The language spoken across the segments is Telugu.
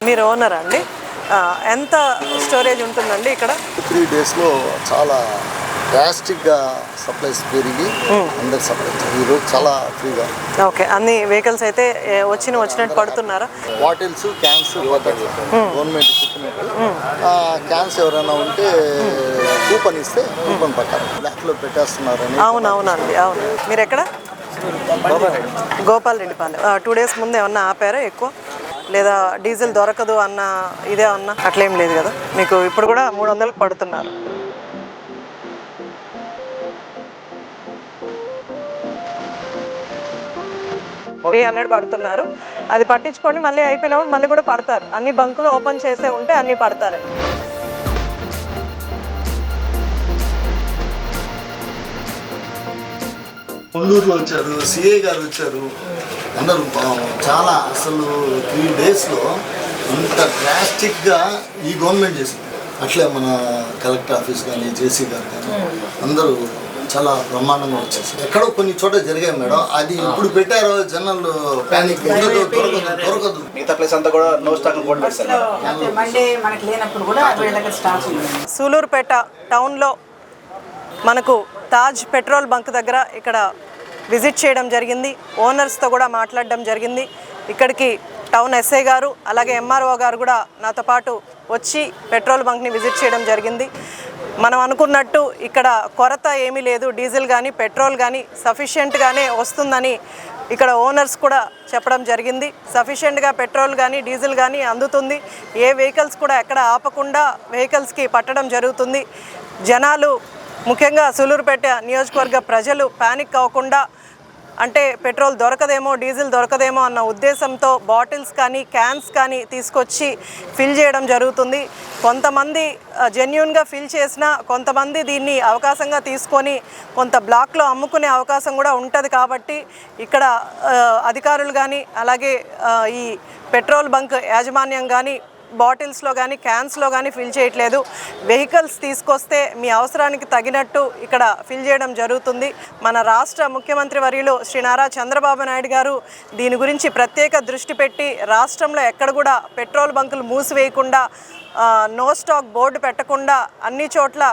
మీరు ఓనరా అండి? ఎంత స్టోరేజ్ ఉంటుందండి ఇక్కడ? 3 డేస్లో చాలా డ్రాస్టిక్గా సప్లైస్ పెరిగి అందరికి సప్లై ఈరోజు చాలా ఫ్రీగా. ఓకే, అన్ని వెహికల్స్ అయితే వచ్చినట్టు పడుతున్నారా? బాటిల్స్ క్యాన్స్ గవర్నమెంట్ చెప్పినట్టు క్యాన్స్ ఎవరైనా ఉంటే కూపన్ ఇస్తే కూపన్ పట్టాలి, బ్లాక్లో పెట్టేస్తున్నారని. అవునవునండి, అవును. మీరు ఎక్కడ? గోపాల్ రెడ్డిపాలెం. 2 డేస్ ముందు ఏమన్నా ఆపారా ఎక్కువ, లేదా డీజిల్ దొరకదు అన్న ఇదే అన్న అట్లేం లేదు కదా మీకు? ఇప్పుడు కూడా 300కి పడుతున్నారు. పడుతున్నారు. అది పట్టించుకొని మళ్ళీ అయిపోయినప్పుడు మళ్ళీ కూడా పడతారు. అన్ని బంకులు ఓపెన్ చేసే ఉంటే అన్ని పడతారు. కొల్లూరులో వచ్చారు, సిఐ గారు వచ్చారు, అందరూ చాలా అసలు 3 డేస్లో ఇంత డ్రాస్టిక్గా ఈ గవర్నమెంట్ చేసింది. అట్లే మన కలెక్టర్ ఆఫీస్ కానీ జేసీ గారు కానీ అందరూ చాలా బ్రహ్మాండంగా వచ్చేసారు. ఎక్కడో కొన్ని చోట జరిగాయి మేడం, అది ఇప్పుడు పెట్టారో జనాలు ప్యానిక్ దొరకదు. మిగతా ప్లేస్ అంతా కూడా నో స్టాక్ సూలూరుపేట టౌన్లో మనకు తాజ్ పెట్రోల్ బంక్ దగ్గర ఇక్కడ విజిట్ చేయడం జరిగింది. ఓనర్స్తో కూడా మాట్లాడడం జరిగింది. ఇక్కడికి టౌన్ ఎస్ఐ గారు అలాగే ఎంఆర్ఓ గారు కూడా నాతో పాటు వచ్చి పెట్రోల్ బంక్ని విజిట్ చేయడం జరిగింది. మనం అనుకున్నట్టు ఇక్కడ కొరత ఏమీ లేదు, డీజిల్ కానీ పెట్రోల్ కానీ సఫిషియెంట్గానే వస్తుందని ఇక్కడ ఓనర్స్ కూడా చెప్పడం జరిగింది. సఫిషియెంట్గా పెట్రోల్ కానీ డీజిల్ కానీ అందుతుంది. ఏ వెహికల్స్ కూడా ఎక్కడ ఆపకుండా వెహికల్స్కి పట్టడం జరుగుతుంది. జనాలు ముఖ్యంగా సూలూరుపేట నియోజకవర్గ ప్రజలు పానిక్ అవ్వకుండా, అంటే పెట్రోల్ దొరకదేమో డీజిల్ దొరకదేమో అన్న ఉద్దేశంతో బాటిల్స్ కానీ క్యాన్స్ కానీ తీసుకొచ్చి ఫిల్ చేయడం జరుగుతుంది. కొంతమంది జెన్యూన్గా ఫిల్ చేసినా కొంతమంది దీన్ని అవకాశంగా తీసుకొని కొంత బ్లాక్లో అమ్ముకునే అవకాశం కూడా ఉంటుంది. కాబట్టి ఇక్కడ అధికారులు కానీ అలాగే ఈ పెట్రోల్ బంక్ యాజమాన్యం కానీ బాటిల్స్లో కానీ క్యాన్స్లో కానీ ఫిల్ చేయట్లేదు. వెహికల్స్ తీసుకొస్తే మీ అవసరానికి తగినట్టు ఇక్కడ ఫిల్ చేయడం జరుగుతుంది. మన రాష్ట్ర ముఖ్యమంత్రి వర్యులు శ్రీ నారా చంద్రబాబు నాయుడు గారు దీని గురించి ప్రత్యేక దృష్టి పెట్టి రాష్ట్రంలో ఎక్కడ కూడా పెట్రోల్ బంకులు మూసివేయకుండా, నో స్టాక్ బోర్డు పెట్టకుండా అన్ని చోట్ల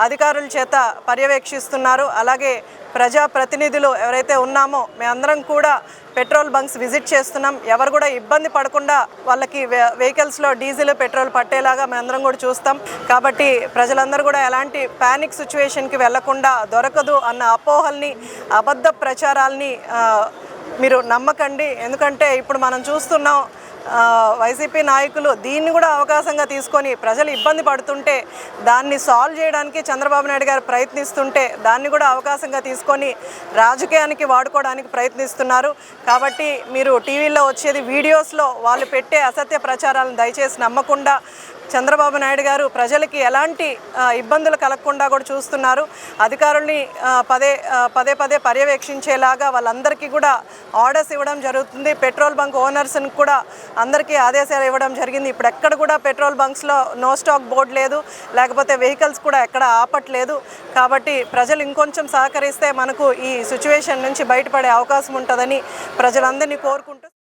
అధికారుల చేత పర్యవేక్షిస్తున్నారు. అలాగే ప్రజాప్రతినిధులు ఎవరైతే ఉన్నామో మేమందరం కూడా పెట్రోల్ బంక్స్ విజిట్ చేస్తున్నాం. ఎవరు కూడా ఇబ్బంది పడకుండా వాళ్ళకి వెహికల్స్లో డీజిల్ పెట్రోల్ పట్టేలాగా మేమందరం కూడా చూస్తాం. కాబట్టి ప్రజలందరూ కూడా ఎలాంటి ప్యానిక్ సిచ్యువేషన్కి వెళ్లకుండా, దొరకదు అన్న అపోహల్ని అబద్ధ ప్రచారాల్ని మీరు నమ్మకండి. ఎందుకంటే ఇప్పుడు మనం చూస్తున్నాం వైసీపీ నాయకులు దీన్ని కూడా అవకాశంగా తీసుకొని ప్రజలు ఇబ్బంది పడుతుంటే దాన్ని సాల్వ్ చేయడానికి చంద్రబాబు నాయుడు గారు ప్రయత్నిస్తుంటే దాన్ని కూడా అవకాశంగా తీసుకొని రాజకీయానికి వాడుకోవడానికి ప్రయత్నిస్తున్నారు. కాబట్టి మీరు టీవీలో వచ్చేది వీడియోస్లో వాళ్ళు పెట్టే అసత్య ప్రచారాలను దయచేసి నమ్మకుండా చంద్రబాబు నాయుడు గారు ప్రజలకి ఎలాంటి ఇబ్బందులు కలగకుండా కూడా చూస్తున్నారు. అధికారుల్ని పదే పదే పర్యవేక్షించేలాగా వాళ్ళందరికీ కూడా ఆర్డర్స్ ఇవ్వడం జరుగుతుంది. పెట్రోల్ బంక్ ఓనర్స్ని కూడా అందరికీ ఆదేశాలు ఇవ్వడం జరిగింది. ఇప్పుడు ఎక్కడ కూడా పెట్రోల్ బంక్స్లో నో స్టాక్ బోర్డు లేదు, లేకపోతే వెహికల్స్ కూడా ఎక్కడ ఆపట్లేదు. కాబట్టి ప్రజలు ఇంకొంచెం సహకరిస్తే మనకు ఈ సిచ్యువేషన్ నుంచి బయటపడే అవకాశం ఉంటుందని ప్రజలందరినీ కోరుకుంటూ